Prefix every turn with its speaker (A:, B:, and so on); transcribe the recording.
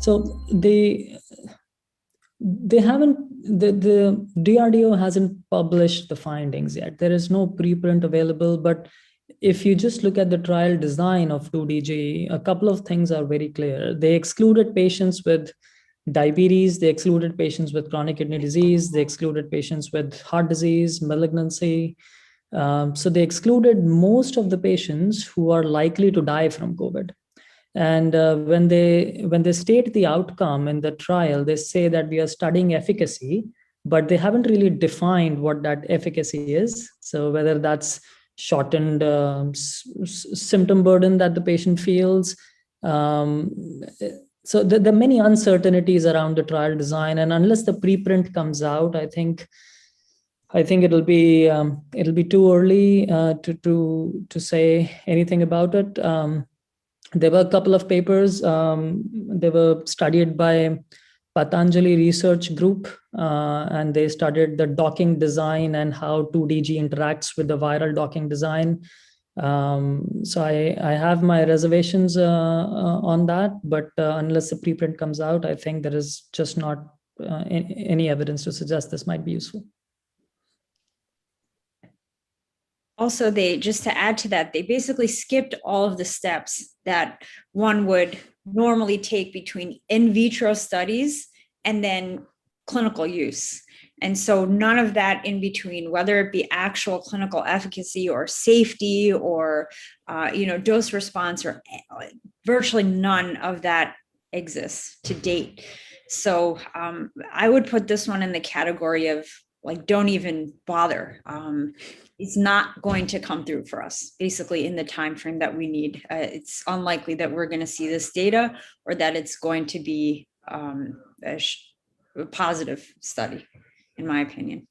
A: So they haven't, the DRDO hasn't published the findings yet. There is no preprint available, but if you just look at the trial design of 2DG, a couple of things are very clear. They excluded patients with diabetes, they excluded patients with chronic kidney disease, they excluded patients with heart disease, malignancy. So they excluded most of the patients who are likely to die from COVID. And when they state the outcome in the trial, they say that we are studying efficacy, but they haven't really defined what that efficacy is. So whether that's shortened symptom burden that the patient feels. So there are many uncertainties around the trial design, and unless the preprint comes out, I think it'll be too early to say anything about it. There were a couple of papers. They were studied by Patanjali Research Group, and they studied the docking design and how 2DG interacts with the viral docking design. So I have my reservations on that, but unless the preprint comes out, I think there is just not any evidence to suggest this might be useful.
B: Also, just to add to that, they basically skipped all of the steps that one would normally take between in vitro studies and then clinical use. And so none of that in between, whether it be actual clinical efficacy or safety or dose response, or virtually none of that exists to date. So I would put this one in the category of like, don't even bother. It's not going to come through for us, basically, in the time frame that we need. It's unlikely that we're going to see this data, or that it's going to be a positive study, in my opinion.